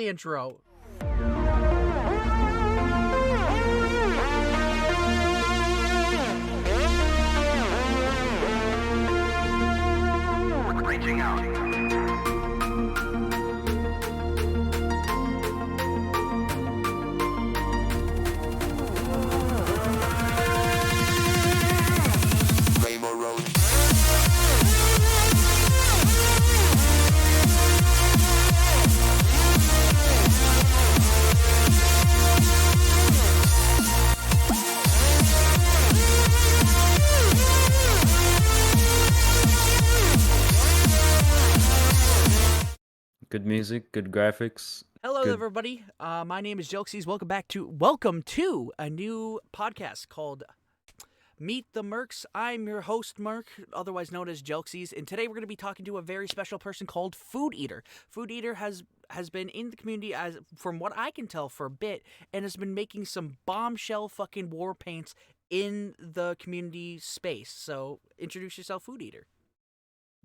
the intro. Reaching out. Good music, good graphics. Hello, Good. everybody. My name is Jokesies. Welcome to a new podcast called Meet the Mercs. I'm your host, Merc, otherwise known as Jokesies, and today we're going to be talking to a very special person called FoodEater. FoodEater has been in the community, as from what I can tell, for a bit, and has been making some bombshell fucking war paints in the community space. So introduce yourself, FoodEater.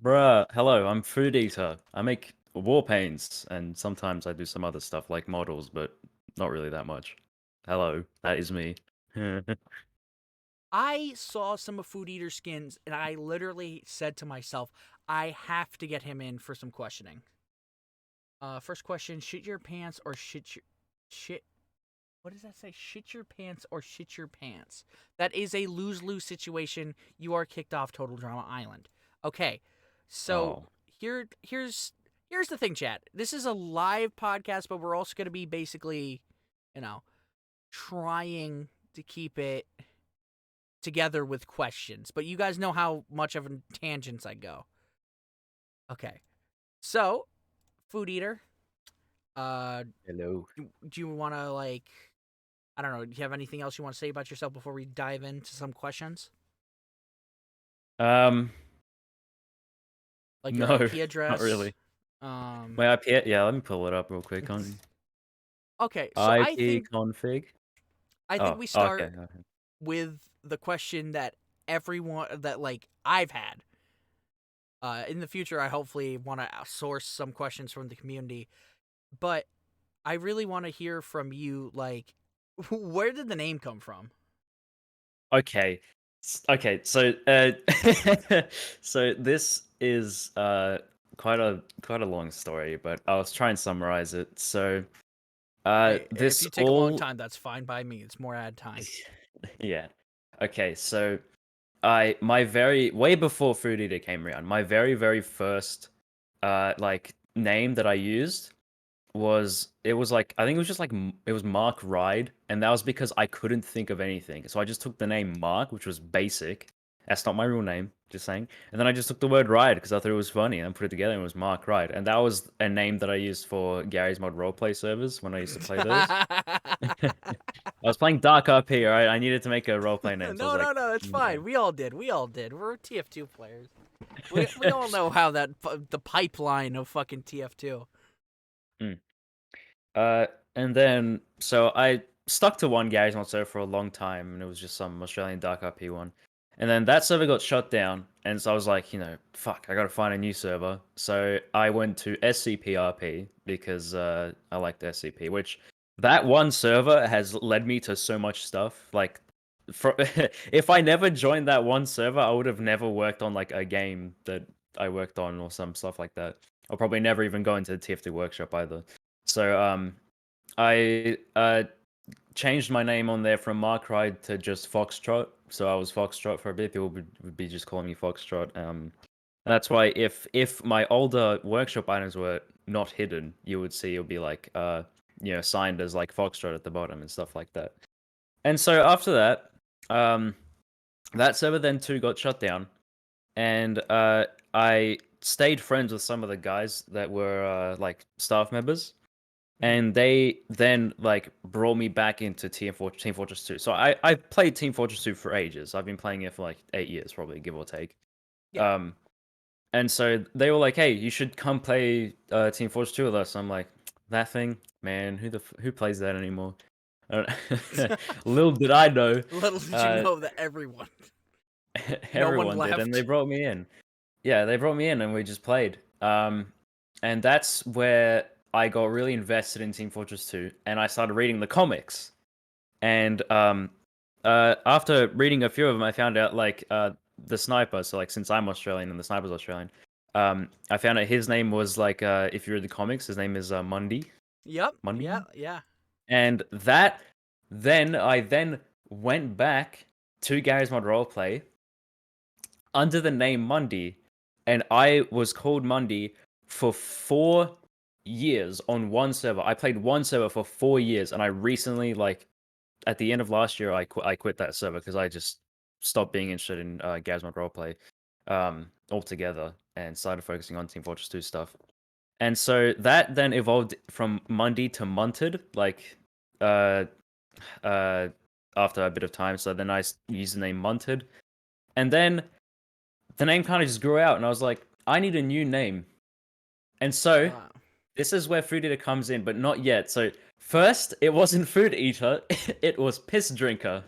Bruh, hello, I'm FoodEater. I make war paints, and sometimes I do some other stuff like models, but not really that much. Hello, that is me. I saw some of FoodEater's skins, and I literally said to myself, I have to get him in for some questioning. First question, shit your pants or shit, what does that say? Shit your pants or shit your pants. That is a lose-lose situation. You are kicked off Total Drama Island. Okay, so Oh, here's the thing, chat. This is a live podcast, but we're also going to be basically, trying to keep it together with questions. But you guys know how much of a tangents I go. Okay, so FoodEater, hello. do you want to I don't know. Do you have anything else you want to say about yourself before we dive into some questions? Um, Like your no, IP not address? really. Um, My IP, yeah, let me pull it up real quick on okay, so IP config. I think Oh, we okay. start with the question that everyone that I've had. In the future, I hopefully want to source some questions from the community, but I really want to hear from you. Like, where did the name come from? Okay. Okay, so so this is quite a long story, but I'll try and summarize it. So Hey, if this you take a long all time, that's fine by me. It's more ad time. yeah. Okay, so I my very way before Food Eater came around, my very first name that I used was like I think it was just like it was Mark Ride, and that was because I couldn't think of anything. So I just took the name Mark, which was basic. That's not my real name, just saying. And then I just took the word Ride because I thought it was funny and put it together and it was Mark Ride. And that was a name that I used for Gary's Mod roleplay servers when I used to play those. I was playing Dark RP, alright? I needed to make a roleplay name, so I was No, like, it's fine. We all did. We're TF2 players. We all know how the pipeline of fucking TF2. mm. Uh, and then so I stuck to one Gary's Mod server for a long time, and it was just some Australian Dark RP one. And then that server got shut down, and so I was like, fuck, I gotta find a new server. So I went to SCPRP because I liked SCP, which that one server has led me to so much stuff. Like, if I never joined that one server, I would have never worked on like a game that I worked on or some stuff like that. I'll probably never even go into the TFT workshop either. So I changed my name on there from Mark Ride to just Foxtrot. So I was Foxtrot for a bit. People would be just calling me Foxtrot. And that's why if my older workshop items were not hidden, you would see it would be like signed as like Foxtrot at the bottom and stuff like that. And so after that, that server then too got shut down, and I stayed friends with some of the guys that were like staff members, and they then like brought me back into Team Fortress 2. So I played Team Fortress 2 for ages. I've been playing it for like 8 years, probably, give or take. Yeah. And so they were like, "Hey, you should come play Team Fortress 2 with us." I'm like, "That thing, man, who plays that anymore?" Little did I know, Little did you know that everyone, no one everyone did, and they left. brought me in. Yeah, they brought me in, and we just played. And that's where I got really invested in Team Fortress 2, and I started reading the comics. And after reading a few of them, I found out like the sniper. So like since I'm Australian and the sniper's Australian, I found out his name was like if you read the comics, his name is Mundy. Yep. Mundy. Yeah. And then I went back to Gary's Mod Roleplay under the name Mundy, and I was called Mundy for 4 years on one server. I played one server for 4 years, and I recently, like, at the end of last year, I quit that server because I just stopped being interested in Gary's Mod Roleplay altogether and started focusing on Team Fortress 2 stuff. And so that then evolved from Mundy to Munted, like, after a bit of time. So then I used the name Munted. And then the name kind of just grew out, and I was like, I need a new name. And so this is where FoodEater comes in, but not yet. So first, it wasn't FoodEater, it was Piss Drinker,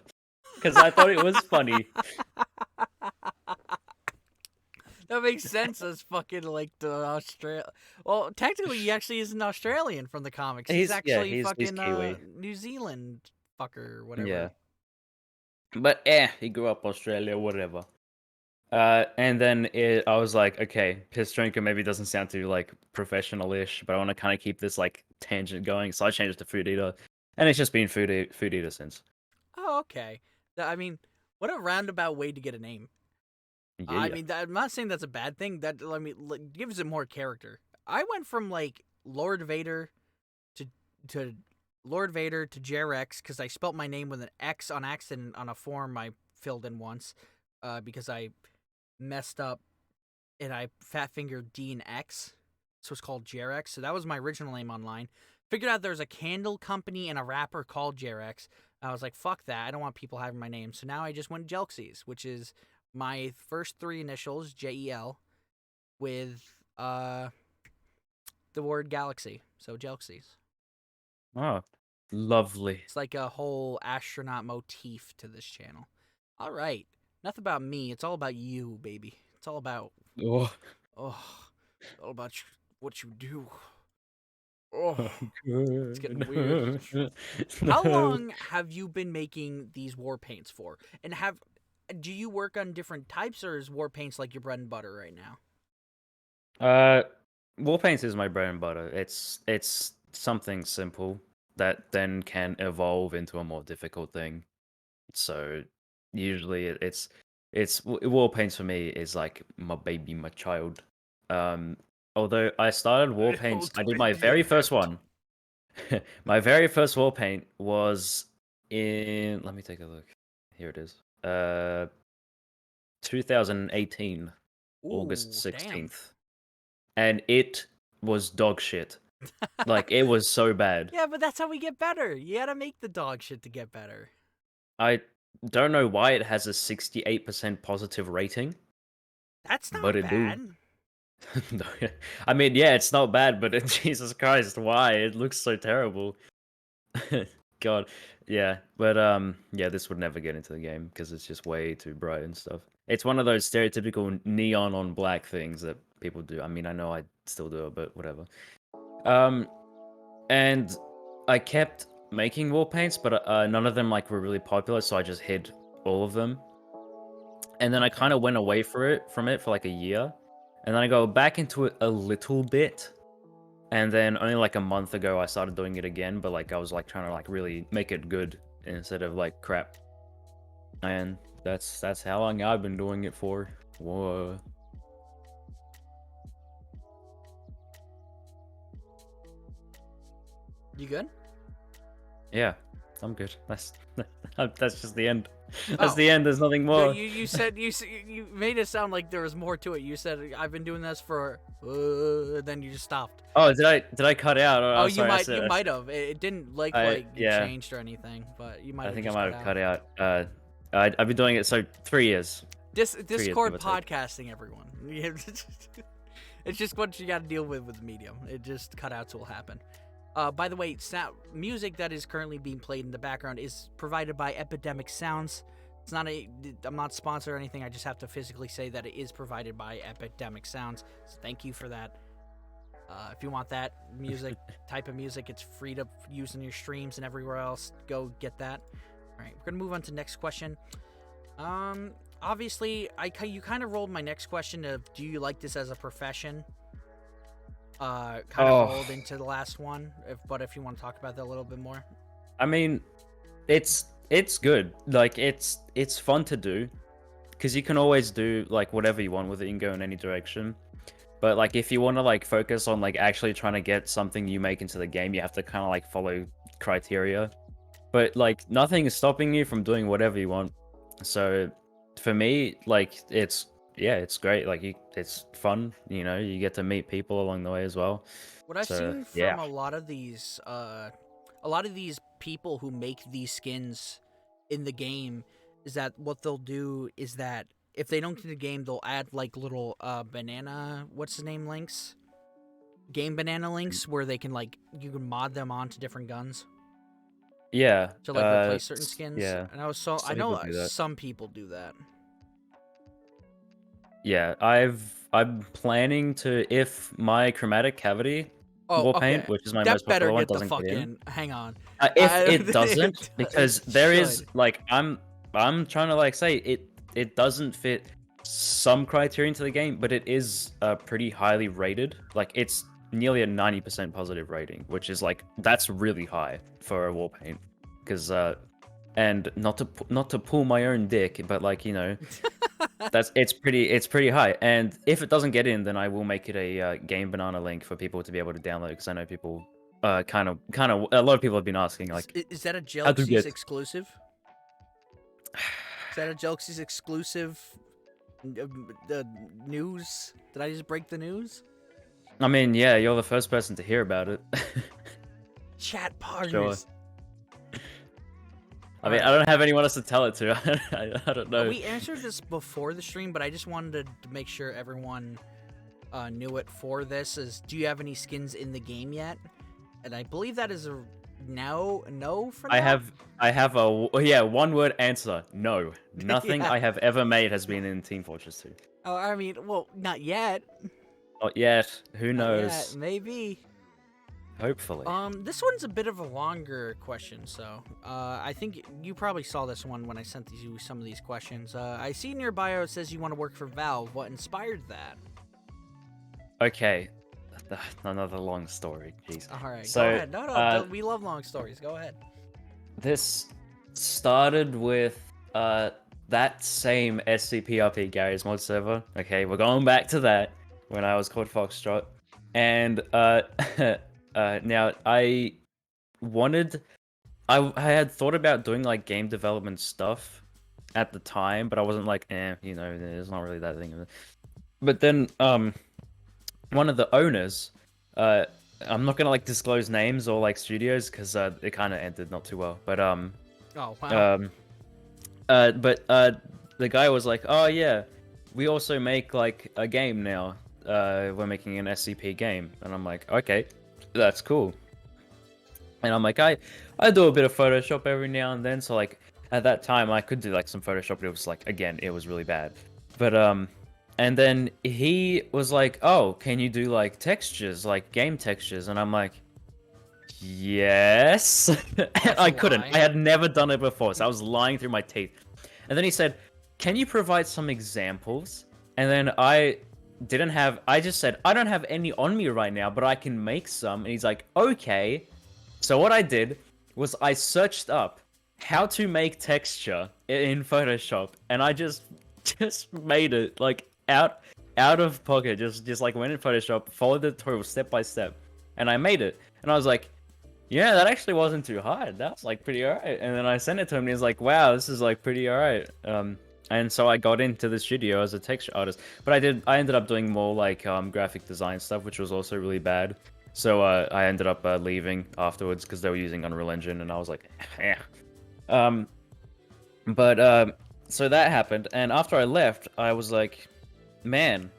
because I thought it was funny. That makes sense as fucking like the Australia. Well, technically, he actually isn't Australian from the comics. He's actually he's fucking Kiwi. New Zealand fucker, whatever. Yeah. But he grew up Australia, whatever. And then I was like, okay, Piss Drinker maybe doesn't sound too like professional-ish, but I want to kind of keep this like tangent going, so I changed it to FoodEater, and it's just been FoodEater since. Oh, okay. I mean, what a roundabout way to get a name. Yeah. I mean, I'm not saying that's a bad thing. That gives it more character. I went from like Lord Vader to Lord Vader to Jerex because I spelt my name with an X on accident on a form I filled in once, because I messed up and I fat fingered D and X, so it's called Jerex. So that was my original name online. Figured out there's a candle company and a rapper called Jerex. I was like, fuck that. I don't want people having my name. So now I just went Jelxies, which is my first three initials, JEL, with the word galaxy. So Jelxies. Oh, lovely. It's like a whole astronaut motif to this channel. All right. Nothing about me. It's all about you, baby. It's all about... Oh, it's all about what you do. Oh, it's getting weird. How long have you been making these war paints for? And do you work on different types, or is war paints like your bread and butter right now? War paints is my bread and butter. It's something simple that then can evolve into a more difficult thing. So usually it's war paints for me is like my baby, my child. Although I started war paints, I did my very first one. My very first war paint was in, let me take a look. Here it is. 2018, August 16th. And it was dog shit. Like, it was so bad. Yeah, but that's how we get better. You gotta make the dog shit to get better. I don't know why it has a 68% positive rating. That's not but it bad. No, I mean, yeah, it's not bad, but Jesus Christ, why? It looks so terrible. God, yeah, but yeah, this would never get into the game because it's just way too bright and stuff. It's one of those stereotypical neon on black things that people do. I mean, I know I still do it, but whatever. And I kept making war paints, but none of them like were really popular, so I just hid all of them. And then I kind of went away from it for like a year, and then I go back into it a little bit. And then only like a month ago, I started doing it again, but like I was like trying to like really make it good instead of like crap. And that's how long I've been doing it for. Whoa. You good? Yeah, I'm good. That's just the end. That's the end. There's nothing more. You said you made it sound like there was more to it. You said I've been doing this for then you just stopped. Oh, did I cut out? Oh, you sorry, might have. It didn't you changed or anything, but you might have. I think I might have cut out. I've been doing it 3 years. Discord podcasting, everyone. It's just what you got to deal with the medium. It just cutouts will happen. By the way, music that is currently being played in the background is provided by Epidemic Sounds. It's not I'm not sponsored or anything. I just have to physically say that it is provided by Epidemic Sounds. So thank you for that. If you want that music type of music, it's free to use in your streams and everywhere else. Go get that. All right, we're gonna move on to the next question. Obviously, you kind of rolled my next question of do you like this as a profession? Kind of rolled into the last one. But if you want to talk about that a little bit more. I mean, it's good. Like it's fun to do because you can always do like whatever you want with it. You can go in any direction. But like if you want to like focus on like actually trying to get something you make into the game, you have to kind of like follow criteria. But like nothing is stopping you from doing whatever you want. So for me, like it's great. Like it's fun. You know, you get to meet people along the way as well. What I've So seen from yeah. a lot of these people who make these skins in the game is that what they'll do is that if they don't get the game, they'll add like little banana, what's his name, links, game banana links, where they can like you can mod them onto different guns Yeah. to like replace certain skins. Yeah. And I Some know people do that. some people do that. Yeah, I'm planning to, if my chromatic cavity Oh, war okay. paint, which is my That most better popular one, get the doesn't fuck get in. in. Hang on. If it doesn't, because it there is should. like I'm trying to like say it doesn't fit some criteria into the game, but it is pretty highly rated. Like it's nearly a 90% positive rating, which is like that's really high for a war paint. Because and not to pull my own dick, but like you know. It's pretty high, and if it doesn't get in, then I will make it a game banana link for people to be able to download. Because I know people, kind of, a lot of people have been asking like, Is that a how to Jelxies get. exclusive? Is that a Jelxies exclusive? The news? Did I just break the news? I mean, yeah, you're the first person to hear about it. Chat partners. I mean, I don't have anyone else to tell it to. I don't know. We answered this before the stream, but I just wanted to make sure everyone knew it for this. Do you have any skins in the game yet? And I believe that is a no for now. I have a one word answer. No, nothing Yeah. I have ever made has been in Team Fortress 2. Oh, I mean, well, not yet. Not yet. Who Not knows? yet. Maybe. Hopefully. This one's a bit of a longer question, so I think you probably saw this one when I sent you some of these questions. I see in your bio it says you want to work for Valve. What inspired that? Okay, another long story. Jeez. All right, So, go ahead. No, we love long stories. Go ahead. This started with that same SCP-RP Gary's mod server. Okay, we're going back to that when I was called Foxtrot, and now I had thought about doing like game development stuff at the time, but I wasn't like, you know, it's not really that thing. But then one of the owners, I'm not gonna like disclose names or like studios because it kind of ended not too well. But Oh wow. the guy was like, oh yeah, we also make like a game now. We're making an SCP game, and I'm like, okay, that's cool. And I'm like, I do a bit of Photoshop every now and then, so like at that time I could do like some Photoshop, but it was like again, it was really bad. But and then he was like, oh, can you do like textures, like game textures? And I'm like, yes. I couldn't. lie. I had never done it before, so I was lying through my teeth. And then he said, can you provide some examples? And then I just said, I don't have any on me right now, but I can make some. And he's like, okay. So what I did was I searched up how to make texture in Photoshop, and I just made it like out of pocket. Just like went in Photoshop, followed the tutorial step by step, and I made it. And I was like, yeah, that actually wasn't too hard. That was like pretty alright. And then I sent it to him, and he's like, wow, this is like pretty alright. And so I got into the studio as a texture artist, but I ended up doing more like graphic design stuff, which was also really bad. So I ended up leaving afterwards because they were using Unreal Engine, and I was like, eh. So that happened, and after I left, I was like, man,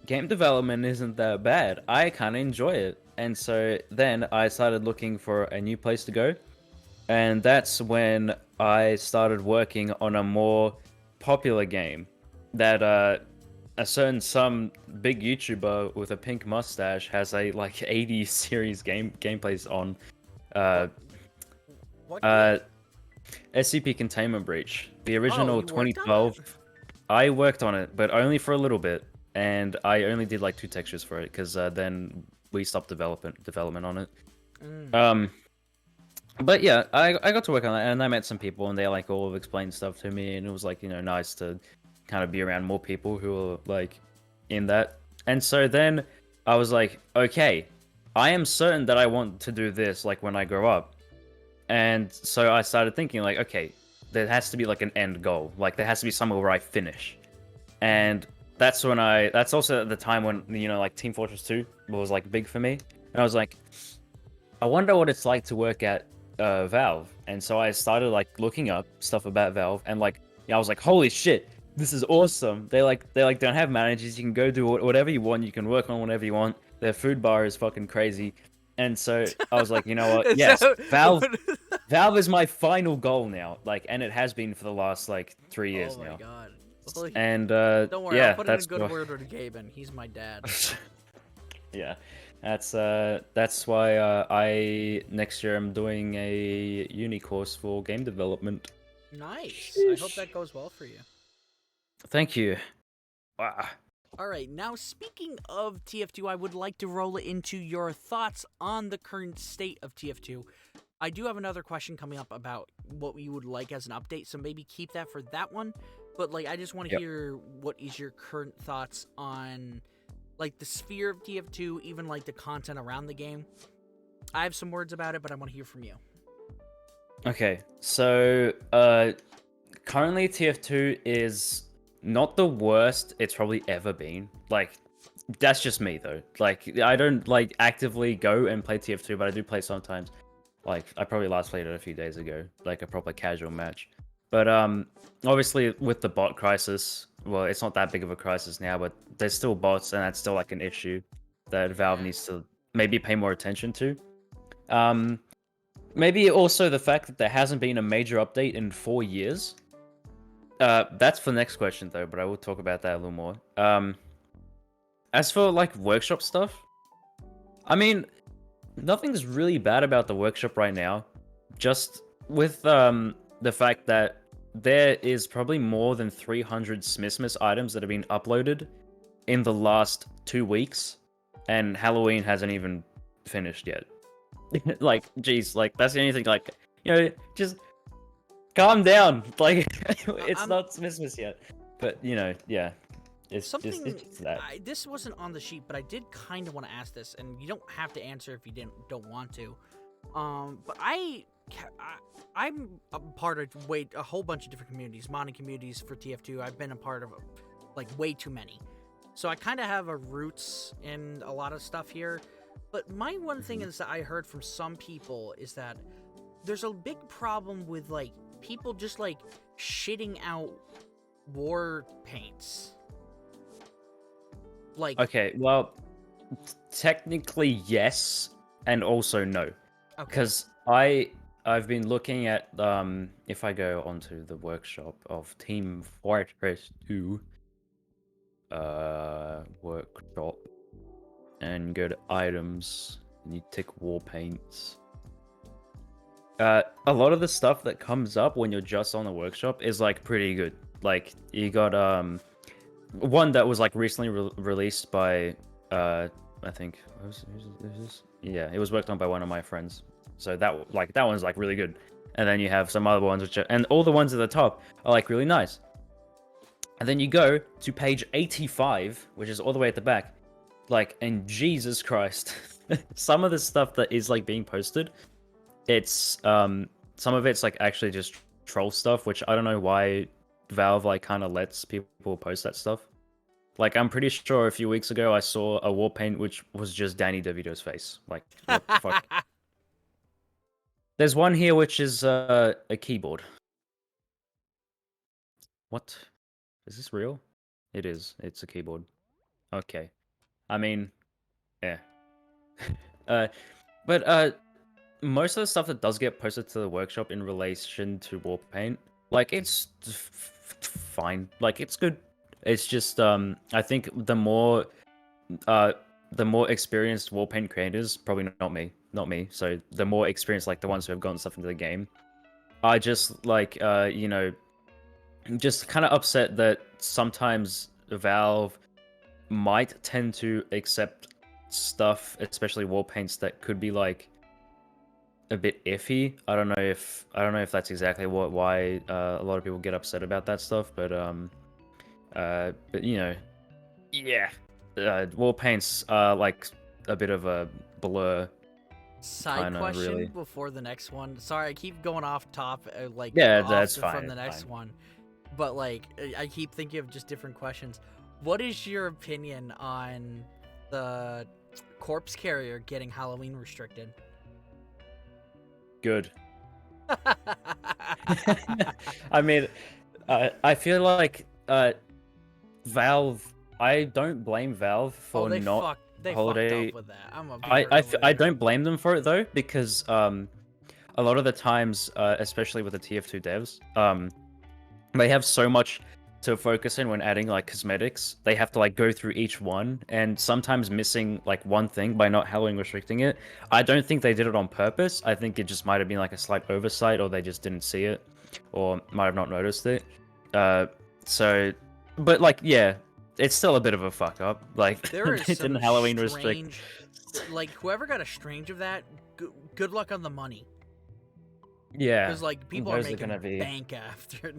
game development isn't that bad. I kind of enjoy it. And so then I started looking for a new place to go, and that's when I started working on a more popular game that some big YouTuber with a pink mustache has a like 80 series gameplays on uh What? What game? uh SCP Containment Breach, the Oh, original you worked on that? 2012. I worked on it, but only for a little bit, and I only did like 2 textures for it because then we stopped development on it. Mm. Um, but yeah, I got to work on that, and I met some people, and they like all explained stuff to me, and it was like nice to kind of be around more people who are like in that. And so then I was like, okay, I am certain that I want to do this like when I grow up. And so I started thinking like, okay, there has to be like an end goal. Like there has to be somewhere where I finish. And that's also at the time when, like Team Fortress 2 was like big for me. And I was like, I wonder what it's like to work at Valve. And so I started like looking up stuff about Valve and like, I was like, holy shit, this is awesome. They don't have managers. You can go do whatever you want. You can work on whatever you want. Their food bar is fucking crazy. And so I was like, you know what? Is Yes, that- Valve is my final goal now. Like, and it has been for the last like 3 years Oh my now. god. Holy- And Don't worry, yeah, I'll put in a that's good why- word with Gaben. He's my dad. Yeah, that's why I next year I'm doing a uni course for game development. Nice. I hope that goes well for you. Thank you. Ah. All right, now speaking of TF2, I would like to roll it into your thoughts on the current state of TF2. I do have another question coming up about what you would like as an update, so maybe keep that for that one. But like, I just want to Yep. hear what is your current thoughts on like the sphere of TF2, even like the content around the game. I have some words about it, but I want to hear from you. Okay, so currently TF2 is not the worst it's probably ever been. Like, that's just me though. Like, I don't like actively go and play TF2, but I do play sometimes. Like, I probably last played it a few days ago, like a proper casual match. But obviously with the bot crisis, well, it's not that big of a crisis now, but there's still bots, and that's still like an issue that Valve needs to maybe pay more attention to. Maybe also the fact that there hasn't been a major update in 4 years. That's for the next question though, but I will talk about that a little more. As for like workshop stuff, I mean, nothing's really bad about the workshop right now. Just with the fact that there is probably more than 300 Smithmas items that have been uploaded in the last 2 weeks, and Halloween hasn't even finished yet. Like, geez, like that's the only thing. Like, just calm down. Like, it's not Christmas yet, but yeah, it's Something just that. this wasn't on the sheet, but I did kind of want to ask this, and you don't have to answer if you don't want to. But I'm a part of a whole bunch of different communities, modding communities for TF2. I've been a part of like way too many, so I kind of have a roots in a lot of stuff here. But my one thing is that I heard from some people is that there's a big problem with like people just like shitting out war paints. Like, Okay, well, technically yes, and also no, okay. because I've been looking at if I go onto the workshop of Team Fortress 2 workshop and go to items and you tick war paints. A lot of the stuff that comes up when you're just on the workshop is like pretty good. Like you got one that was like recently released by I think who's this? Yeah, it was worked on by one of my friends. So that one's like really good. And then you have some other ones which are, and all the ones at the top are like really nice. And then you go to page 85, which is all the way at the back. Like, and Jesus Christ, some of the stuff that is like being posted, it's some of it's like actually just troll stuff, which I don't know why Valve like kind of lets people post that stuff. Like, I'm pretty sure a few weeks ago I saw a war paint which was just Danny DeVito's face. Like, what the fuck? There's one here which is a keyboard. What? Is this real? It is. It's a keyboard. Okay. I mean, yeah. But most of the stuff that does get posted to the workshop in relation to Warpaint, like it's fine. Like it's good. It's just I think the more experienced Warpaint creators, probably not me. So the more experienced, like the ones who have gotten stuff into the game, are just like just kind of upset that sometimes Valve might tend to accept stuff, especially Warpaints, that could be like a bit iffy. I don't know if that's exactly why a lot of people get upset about that stuff, but you know, yeah, Warpaints are like a bit of a blur, Side kind of question really. before the next one. Sorry, I keep going off top, Yeah, off that's fine. from the It's next fine. one, but like I keep thinking of just different questions. What is your opinion on the corpse carrier getting Halloween restricted? Good. I mean, I feel like Valve. I don't blame Valve Oh, for not they fucked holiday. up with that. I'm gonna be real with I you. don't blame them for it though, because a lot of the times, especially with the TF2 devs, they have so much to focus in when adding like cosmetics. They have to like go through each one, and sometimes missing like one thing by not Halloween restricting it. I don't think they did it on purpose. I think it just might have been like a slight oversight, or they just didn't see it, or might have not noticed it. Uh, so, but like, yeah, it's still a bit of a fuck up. Like, There is they didn't some Halloween restrict. strange, like whoever got a strange of that, good luck on the money. Yeah, Because like people are those are making gonna be. bank after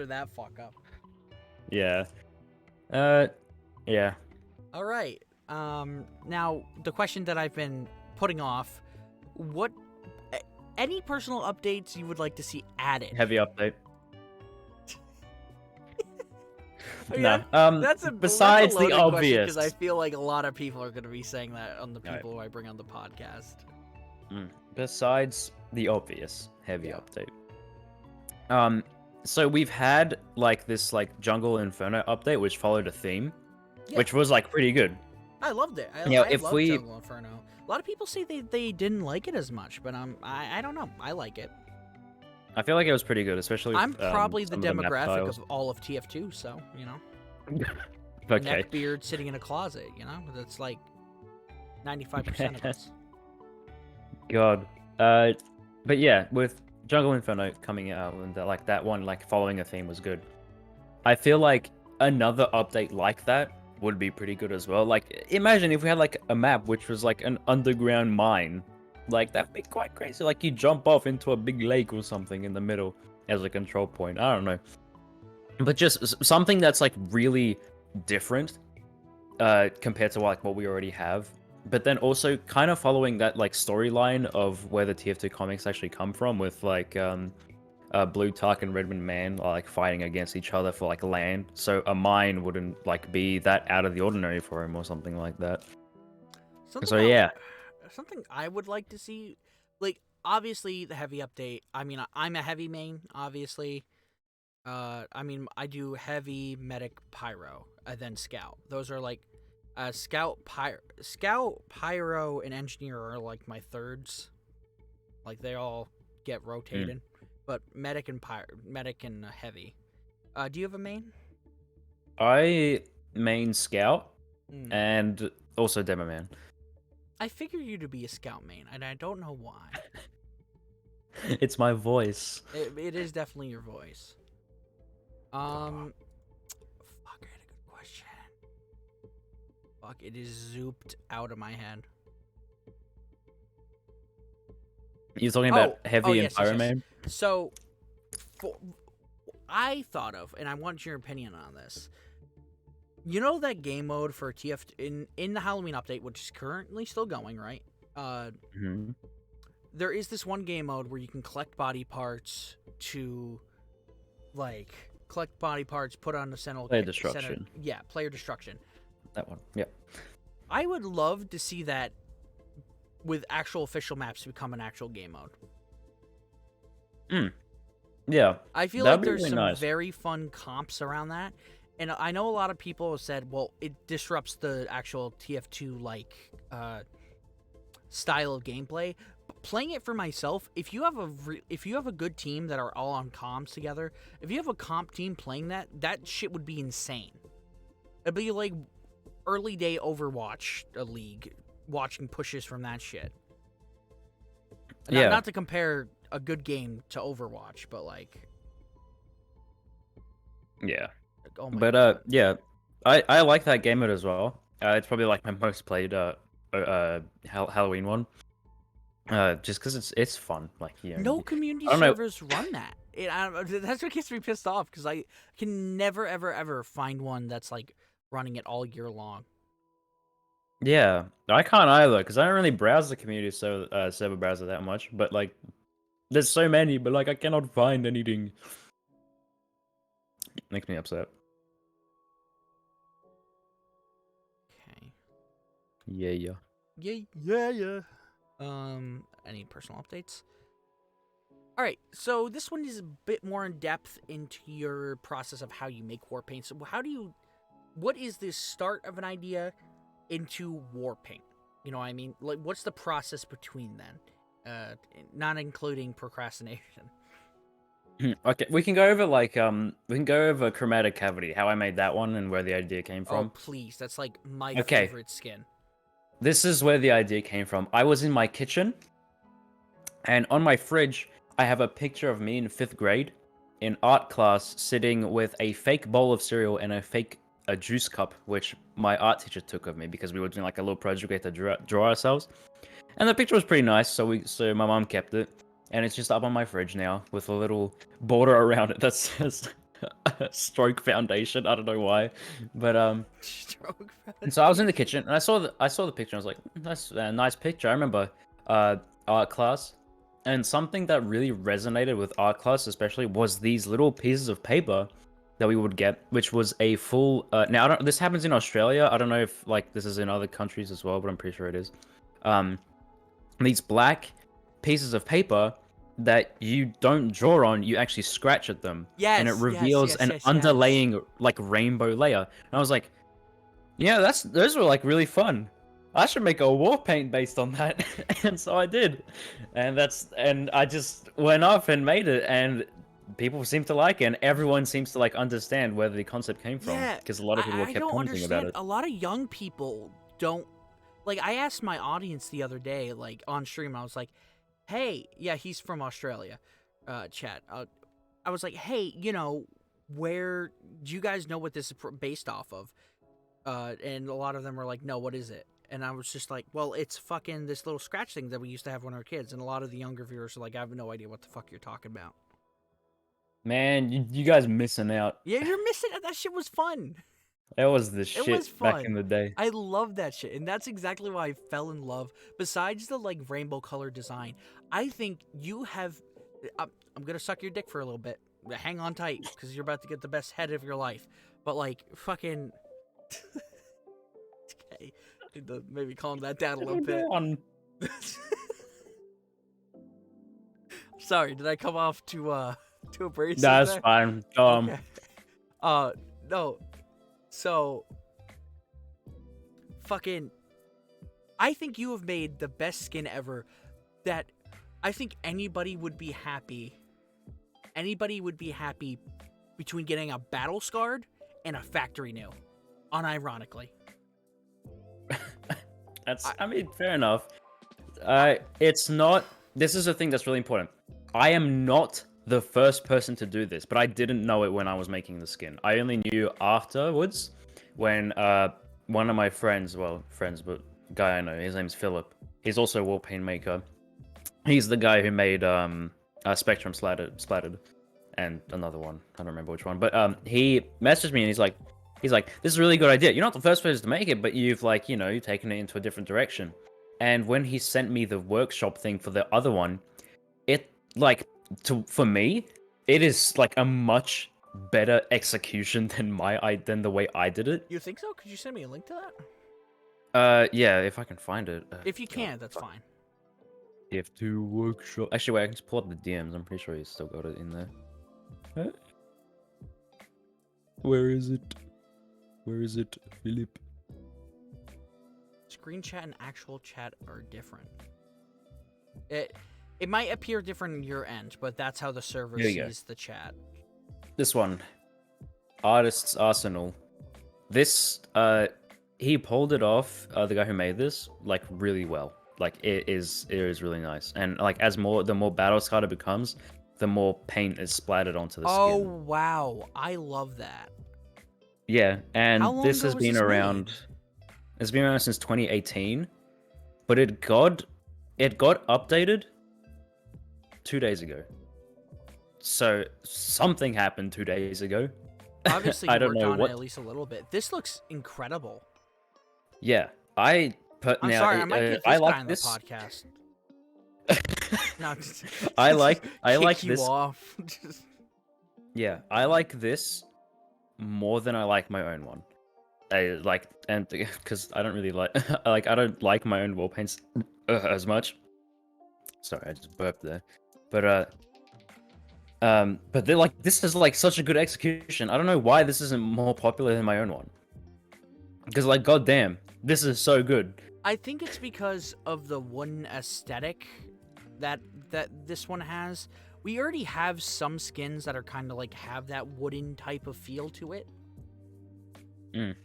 that fuck up. Yeah. Uh, yeah. All right. Now the question that I've been putting off: what, any personal updates you would like to see added? Heavy update. Yeah, No. that's a Besides the loaded question because I obvious. feel like a lot of people are going to be saying that on the Right. people who I bring on the podcast. Besides the obvious heavy Yeah. update. So we've had like this like Jungle Inferno update, which followed a theme, Yeah. which was like pretty good. I loved it. Yeah, I if love we- Jungle Inferno. A lot of people say they didn't like it as much, but I don't know. I like it. I feel like it was pretty good, especially. I'm With, probably the some of the map demographic styles. of all of TF2, so you know, Okay. neckbeard sitting in a closet. You know, that's like 95% of us. God. But yeah, with Jungle Inferno coming out and like that one, like following a theme was good. I feel like another update like that would be pretty good as well. Like, imagine if we had like a map which was like an underground mine. Like, that'd be quite crazy. Like, you jump off into a big lake or something in the middle as a control point. I don't know. But just something that's like really different compared to like what we already have. But then also kind of following that like storyline of where the TF2 comics actually come from, with like Blue Tark and Redmond Man are like fighting against each other for like land. So a mine wouldn't like be that out of the ordinary for him or something like that. Something something I would like to see, like obviously the heavy update. I mean, I'm a heavy main, obviously. I mean, I do heavy, medic, pyro, and then scout. Those are like, scout, pyro, and engineer are like my thirds. Like they all get rotated, but medic and heavy. Do you have a main? I main Scout Mm. and also Demo Man. I figure you to be a scout main, and I don't know why. It's my voice. It is definitely your voice. Fuck, I had a good question. Fuck, it is zooped out of my head. You're talking about Heavy and yes, Pyro yes. Man? So, I thought of, and I want your opinion on this. You know that game mode for TF in the Halloween update, which is currently still going, right? Mhm. There is this one game mode where you can collect body parts to, like, put on the center. Player destruction. Yeah, player destruction. That one. Yep. I would love to see that with actual official maps become an actual game mode. Yeah. I feel That'd like be there's really some nice. very fun comps around that. And I know a lot of people have said, well, it disrupts the actual TF2 like style of gameplay. But playing it for myself, if you have a good team that are all on comms together, if you have a comp team playing that shit would be insane. It'd be like early day Overwatch league, watching pushes from that shit. Yeah. Not to compare a good game to Overwatch, but like, Yeah. oh my But god. yeah, I like that game mode as well. It's probably like my most played Halloween one. Just because it's fun. Like, you know, No community I don't know. servers run that. That's what gets me pissed off, because I can never, ever, ever find one that's like running it all year long. Yeah, I can't either because I don't really browse the community server browser that much. But like, there's so many, but like I cannot find anything. Makes me upset. Okay. Yeah. Yeah. Any personal updates? All right, so this one is a bit more in depth into your process of how you make war paint. So what is the start of an idea into war paint? You know what I mean? Like, what's the process between then? Not including procrastination. Okay, we can go over chromatic cavity, how I made that one and where the idea came Oh, from. please. That's like my Okay. favorite skin. This is where the idea came from. I was in my kitchen, and on my fridge, I have a picture of me in 5th grade in art class sitting with a fake bowl of cereal and a juice cup, which my art teacher took of me because we were doing like a little project we had to draw ourselves. And the picture was pretty nice, so my mom kept it, and it's just up on my fridge now with a little border around it that says Stroke Foundation. I don't know why, but and so I was in the kitchen and I saw the picture. And I was like, that's a nice picture. I remember art class, and something that really resonated with art class, especially, was these little pieces of paper that we would get, which was a full. Now, this happens in Australia. I don't know if like this is in other countries as well, but I'm pretty sure it is. These black pieces of paper that you don't draw on, you actually scratch at them, and it reveals an underlaying like rainbow layer. And I was like, yeah, those were like really fun. I should make a war paint based on that. And so I did. And I just went off and made it, and people seem to like it, and everyone seems to like understand where the concept came from, because a lot of people kept commenting about it. A lot of young people don't, like, I asked my audience the other day, like on stream, I was like, hey, yeah, he's from Australia, chat. I was like, hey, you know, where do you guys know what this is based off of? And a lot of them were like, no, what is it? And I was just like, well, it's fucking this little scratch thing that we used to have when we were kids. And a lot of the younger viewers are like, I have no idea what the fuck you're talking about. Man, you guys missing out. Yeah, you're missing it. That shit was fun. That was the shit It was fun. back in the day. I love that shit. And that's exactly why I fell in love. Besides the like rainbow color design, I think you have, I'm going to suck your dick for a little bit. Hang on tight, because you're about to get the best head of your life. But like, fucking... Okay. Need to maybe calm that down a little bit. Sorry, did I come off too abrasive? That's fine. Okay. No. So, fucking, I think you have made the best skin ever. That I think anybody would be happy. Anybody would be happy between getting a battle scarred and a factory new, unironically. I mean, fair enough. It's not. This is a thing that's really important. I am not the first person to do this, but I didn't know it when I was making the skin. I only knew afterwards when one of my friends, but guy I know, his name's Philip. He's also a war paint maker. He's the guy who made Spectrum Splattered, and another one. I don't remember which one. But he messaged me and he's like, this is a really good idea. You're not the first person to make it, but you've like, you know, you've taken it into a different direction. And when he sent me the workshop thing for the other one, it like for me, it is like a much better execution than the way I did it. You think so? Could you send me a link to that? Yeah, if I can find it. If you can, that's fine. TF2 workshop. Actually, wait, I can just pull up the DMs. I'm pretty sure he's still got it in there. Huh? Where is it? Where is it, Philip? Screen chat and actual chat are different. It might appear different on your end, but that's how the server sees the chat. This one. Artist's Arsenal. this he pulled it off. The guy who made this, like, really well. Like, it is really nice. And like, the more battle scarred it becomes, the more paint is splattered onto the Oh skin. wow, I love that. Yeah, How and long this ago has was been this around. made? It's been around since 2018, but it got updated 2 days ago. So something happened 2 days ago. Obviously, I you don't worked know on it what. at least a little bit. This looks incredible. Yeah, I put I'm now. sorry, I might get I this guy like on the this. podcast. No, I just like kick you this. off. Yeah, I like this more than I like my own one. I like, and because I don't really like I don't like my own wall paints as much. Sorry, I just burped there. But they're like, this is like such a good execution. I don't know why this isn't more popular than my own one. Because like, goddamn, this is so good. I think it's because of the wooden aesthetic that this one has. We already have some skins that are kind of like have that wooden type of feel to it. Mm.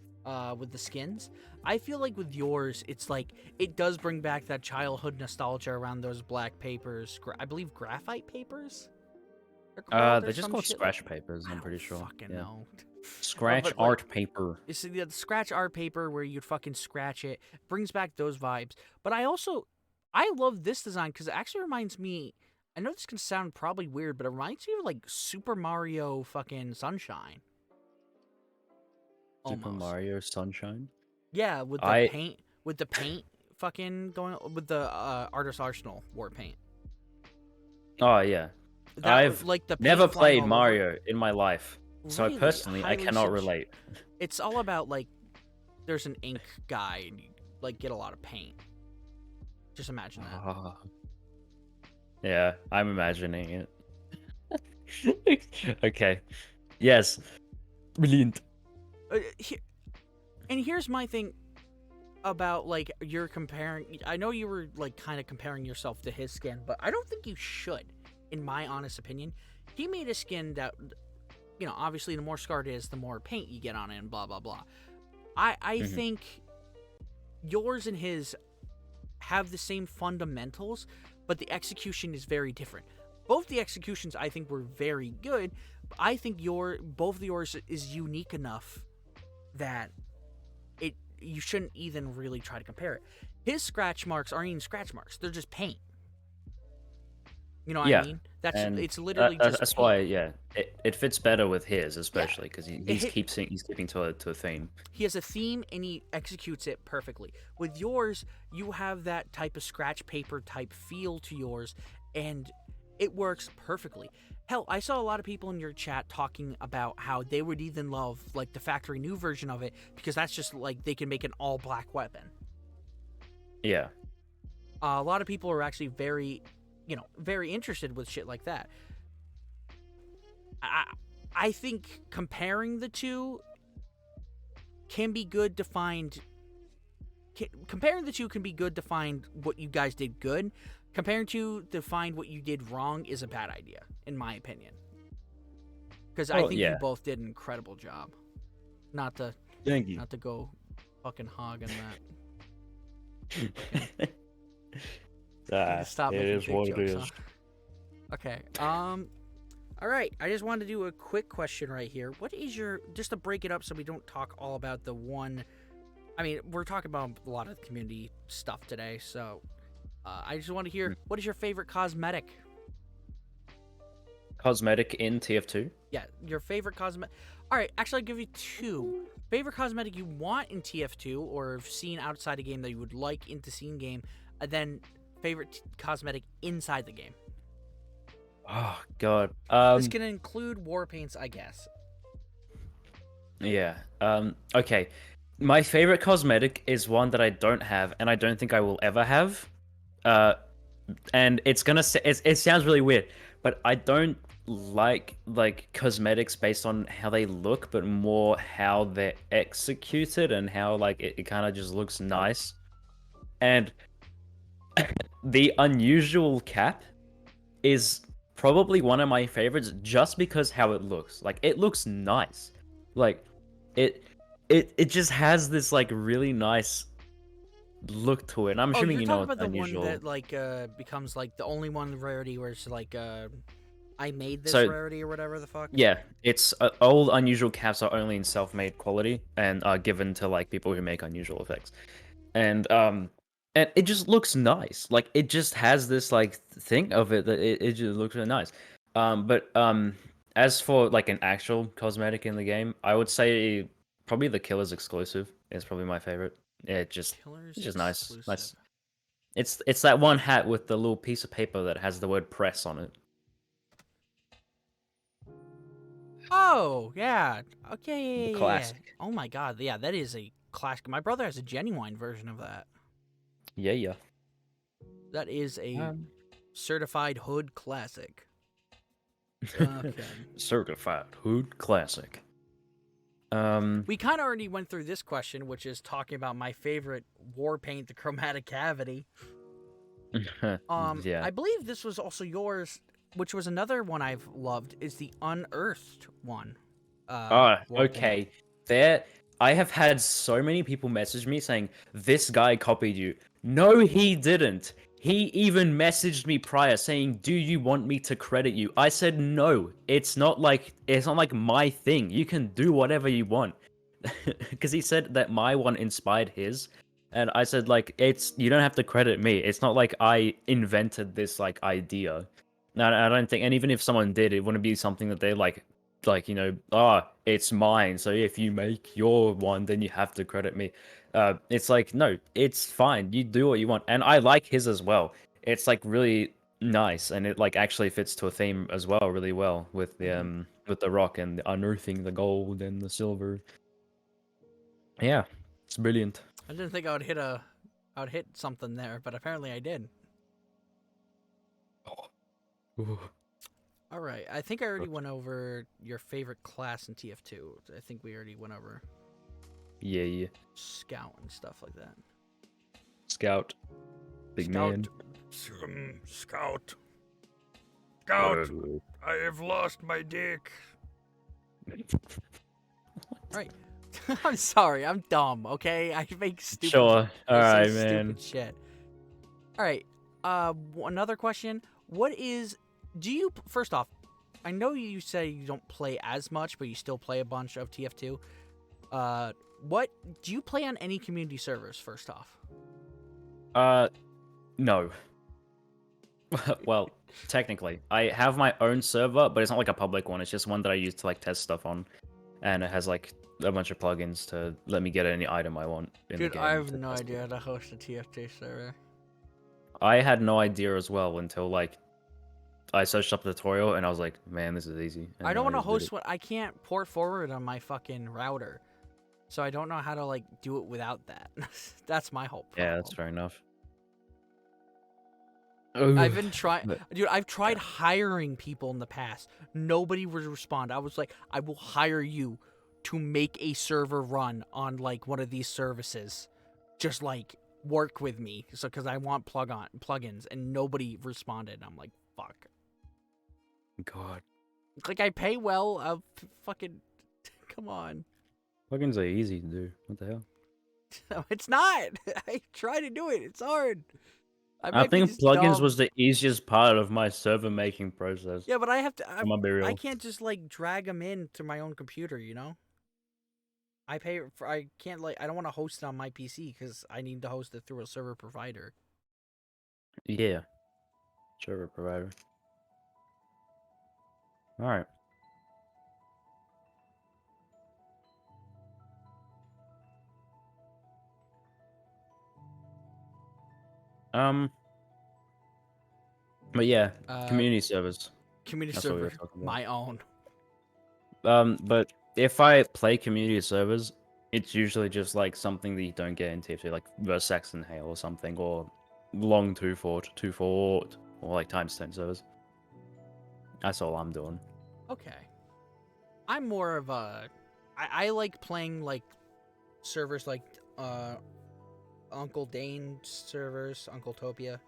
With the skins, I feel like with yours, it's like it does bring back that childhood nostalgia around those black papers. I believe graphite papers. They're just called scratch papers. I I'm don't pretty sure. fucking Yeah, know. scratch But like, art paper. you see the scratch art paper where you'd fucking scratch it brings back those vibes. But I love this design because it actually reminds me. I know this can sound probably weird, but it reminds me of like Super Mario fucking Sunshine. Super Almost. Mario Sunshine. Yeah, I with the paint fucking going with the Artist Arsenal war paint. Oh yeah, That I've like the paint never flying played all over. Mario in my life, so Really, personally I highly cannot relate. It's all about like there's an ink guy and you like get a lot of paint. Just imagine that. Ah. Yeah, I'm imagining it. Okay. Yes. Brilliant. And here's my thing about like you're comparing. I know you were like kind of comparing yourself to his skin, but I don't think you should. In my honest opinion, he made a skin that, obviously the more scarred it is, the more paint you get on it, and blah blah blah. I think yours and his have the same fundamentals, but the execution is very different. Both the executions I think were very good. But I think both of yours is unique enough that you shouldn't even really try to compare it. His scratch marks aren't even scratch marks; they're just paint. You know what I mean? It's literally just that's paint. why it fits better with his, especially because he's keeping to a theme. He has a theme and he executes it perfectly. With yours, you have that type of scratch paper type feel to yours, and it works perfectly. Hell, I saw a lot of people in your chat talking about how they would even love like the factory new version of it because that's just like they can make an all black weapon. Yeah. A lot of people are actually very interested with shit like that. I think comparing the two can be good to find. Comparing the two can be good to find what you guys did good. Comparing to find what you did wrong is a bad idea, in my opinion. Because I think you both did an incredible job. Thank you. Not to go fucking hog on that. Stop making big jokes, huh? Okay. All right. I just wanted to do a quick question right here. What is just to break it up so we don't talk all about the one. I mean, we're talking about a lot of community stuff today, so I just want to hear what is your favorite cosmetic? Cosmetic in TF2? Yeah, your favorite cosmetic. All right, actually, I'll give you two. Favorite cosmetic you want in TF2 or have seen outside the game that you would like into scene game, and then favorite cosmetic inside the game. Oh god. This can include war paints, I guess. Yeah. Okay. My favorite cosmetic is one that I don't have, and I don't think I will ever have. And it's gonna it sounds really weird, but I don't like cosmetics based on how they look, but more how they're executed and how like it kind of just looks nice. And the unusual cap is probably one of my favorites just because how it looks. Like it looks nice. Like it just has this like really nice look to it. And I'm Oh, assuming you're you know talking it's about the one unusual. that like becomes like the only one rarity where it's like I made this So rarity or whatever the fuck. yeah, it's all unusual caps are only in self-made quality and are given to like people who make unusual effects. And it just looks nice. Like it just has this like thing of it that it just looks really nice. But as for like an actual cosmetic in the game, I would say probably the Killer's exclusive is probably my favorite. Killer's It's just nice. exclusive. Nice. It's that one hat with the little piece of paper that has the word press on it. Oh yeah. The Okay. Yeah. classic. Oh my god. Yeah, that is a classic. My brother has a genuine version of that. Yeah, yeah. That is a Um, certified hood classic. Okay. Certified hood classic. Um, We kind of already went through this question, which is talking about my favorite war paint, the chromatic cavity. yeah. I believe this was also yours, which was another one I've loved, is the unearthed one. War paint. Okay. There, I have had so many people message me saying, this guy copied you. No, he didn't. He even messaged me prior saying, do you want me to credit you? I said, no, it's not like my thing. You can do whatever you want. Because he said that my one inspired his. And I said, like, you don't have to credit me. It's not like I invented this, like, idea. No, I don't think, and even if someone did, it wouldn't be something that they it's mine. So if you make your one, then you have to credit me. It's like, no, it's fine. You do what you want, and I like his as well. It's like really nice, and it like actually fits to a theme as well, really well Mm-hmm. with the rock and the unearthing the gold and the silver. Yeah, it's brilliant. I didn't think I would hit something there, but apparently I did. Ooh. All right, I think I already went over your favorite class in TF2. I think we already went over Yeah, yeah. scout and stuff like that. Scout, big man. Scout. Uh, I have lost my dick. Right. I'm sorry. I'm dumb. Okay, I make stupid. Sure. All I say right, man. stupid shit. All right. Another question. What is? Do you first off? I know you say you don't play as much, but you still play a bunch of TF2. What do you play on any community servers? First off. No. Well, technically, I have my own server, but it's not like a public one. It's just one that I use to like test stuff on, and it has like a bunch of plugins to let me get any item I want in the Dude, game. I have to no test it. idea how to host a TF2 server. I had no idea as well until like I searched up the tutorial and I was like, man, this is easy. And I then don't want to just did host it. what I can't port forward on my fucking router, so I don't know how to like do it without that. That's my whole Yeah, problem. that's fair enough. I've Ooh, been trying, but dude. I've tried yeah. hiring people in the past. Nobody would respond. I was like, I will hire you to make a server run on like one of these services. Just like work with me, so because I want plugins, and nobody responded. I'm like, fuck. God, Like I pay well. Fucking come on. plugins are easy to do. What the hell? No, it's not. I try to do it. It's hard. I I might be think just plugins dumb. was the easiest part of my server making process. Yeah, but I have to. I'm gonna be I real. can't just like drag them in to my own computer. You know. I pay for. I can't like. I don't want to host it on my PC because I need to host it through a server provider. Yeah, server provider. All right. Um, but yeah, Uh, community servers. community That's what we server, were talking about. my own. But if I play community servers, it's usually just like something that you don't get in TFT, like verse Saxon Hail or something, or long two fort, or like times 10 servers. That's all I'm doing. Okay. I'm more of a. I like playing like servers like Uncle Dane servers, Uncle Topia.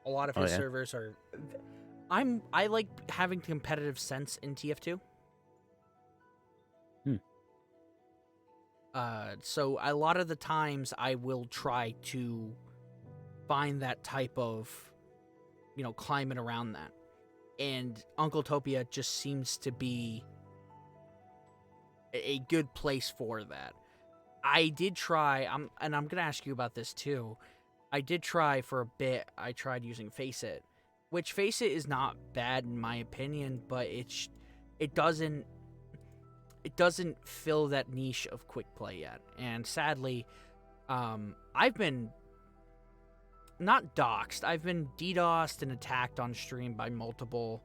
A lot of Oh his yeah. servers are. I like having competitive sense in TF2. Hmm. So a lot of the times I will try to find that type of, climate around that. And Uncle Topia just seems to be a good place for that. I did try, and I'm gonna ask you about this too. I did try for a bit. I tried using FaceIt, which FaceIt is not bad in my opinion, but it doesn't fill that niche of quick play yet. And sadly, I've been not doxxed. I've been DDoSed and attacked on stream by multiple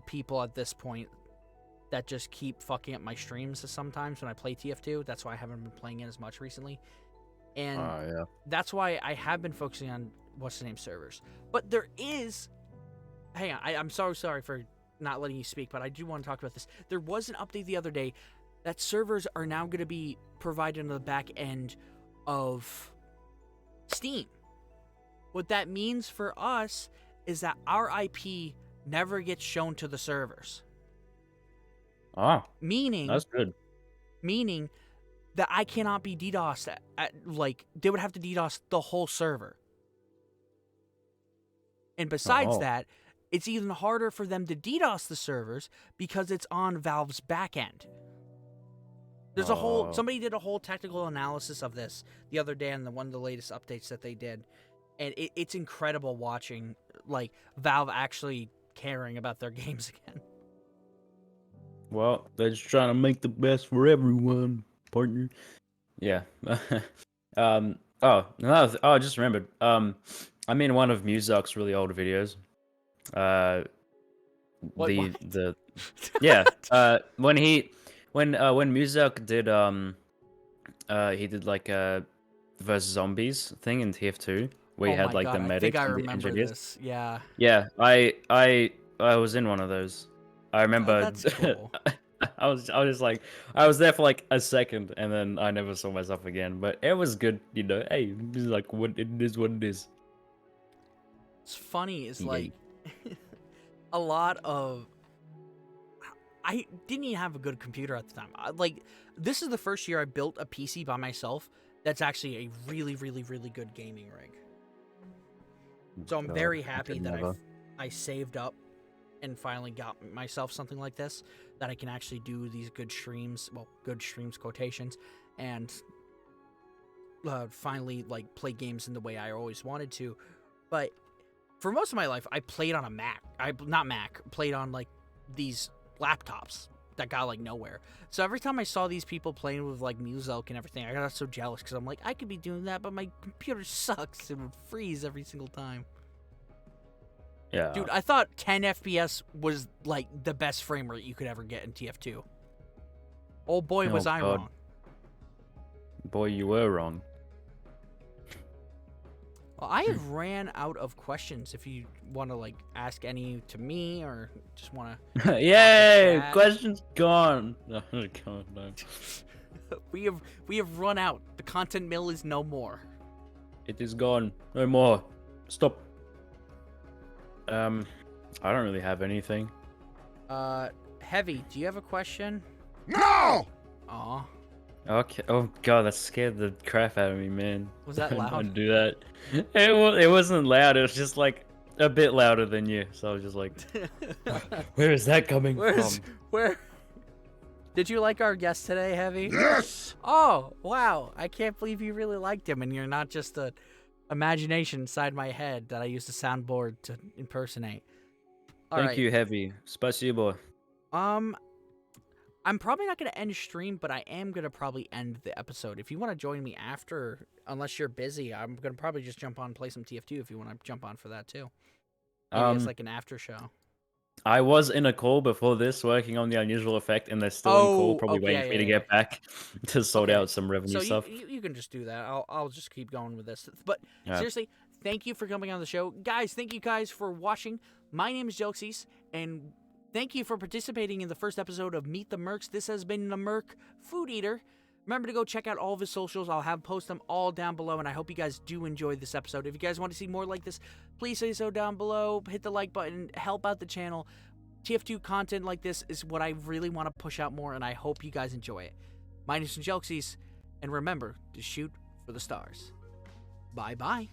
people at this point that just keep fucking up my streams sometimes when I play TF2. That's why I haven't been playing it as much recently. And that's why I have been focusing on what's-the-name servers. But there is... Hang on, I'm so sorry for not letting you speak, but I do want to talk about this. There was an update the other day that servers are now going to be provided on the back end of Steam. What that means for us is that our IP never gets shown to the servers. Meaning... That's good. Meaning that I cannot be DDoSed they would have to DDoS the whole server. And besides that, it's even harder for them to DDoS the servers because it's on Valve's backend. There's somebody did a whole technical analysis of this the other day on one of the latest updates that they did. And it's incredible watching, Valve actually caring about their games again. Well, they're just trying to make the best for everyone, partner. Yeah. I just remembered. I'm in one of Muzak's really old videos. What? When Muzak did he did a versus zombies thing in TF2 where he had the medics and the engineers. This. Yeah. Yeah, I was in one of those. I remember. That's cool. I was there for a second and then I never saw myself again. But it was good, Hey, this is what it is. What it is. What's funny is a lot of. I didn't even have a good computer at the time. This is the first year I built a PC by myself. That's actually a really, really, really good gaming rig. So I'm very happy that I saved up and finally got myself something like this that I can actually do these good streams, quotations, and finally play games in the way I always wanted to. But for most of my life, I played on a Mac. Played on these laptops that got nowhere. So every time I saw these people playing with Muzak and everything, I got so jealous because I'm I could be doing that, but my computer sucks and would freeze every single time. Yeah. Dude, I thought 10 FPS was the best frame rate you could ever get in TF2. Oh boy, was I wrong. Boy, you were wrong. Well, I have ran out of questions. If you want to ask any to me or just want to Yay! Questions gone. No. We have run out. The content mill is no more. It is gone. No more. Stop. I don't really have anything. Heavy, do you have a question? No! Aw. Okay. Oh god, that scared the crap out of me, man. Was that loud? Don't do that. It wasn't loud. It was just a bit louder than you. So I was just where is that coming from? Where? Did you like our guest today, Heavy? Yes! Oh, wow. I can't believe you really liked him and you're not just a imagination inside my head that I used a soundboard to impersonate. Thank you, Heavy. Spasibo. I'm probably not going to end stream, but I am going to probably end the episode. If you want to join me after, unless you're busy, I'm going to probably just jump on and play some TF2 if you want to jump on for that too. Maybe it's an after show. I was in a call before this working on the unusual effect, and they're still in call, probably waiting for me to get back to sort out some revenue stuff. You can just do that. I'll just keep going with this. But seriously, thank you for coming on the show. Guys, thank you guys for watching. My name is Jokesies, and thank you for participating in the first episode of Meet the Mercs. This has been the Merc FoodEater. Remember to go check out all of his socials. I'll post them all down below, and I hope you guys do enjoy this episode. If you guys want to see more like this, please say so down below. Hit the like button. Help out the channel. TF2 content like this is what I really want to push out more, and I hope you guys enjoy it. My name's Jokesies, and remember to shoot for the stars. Bye bye.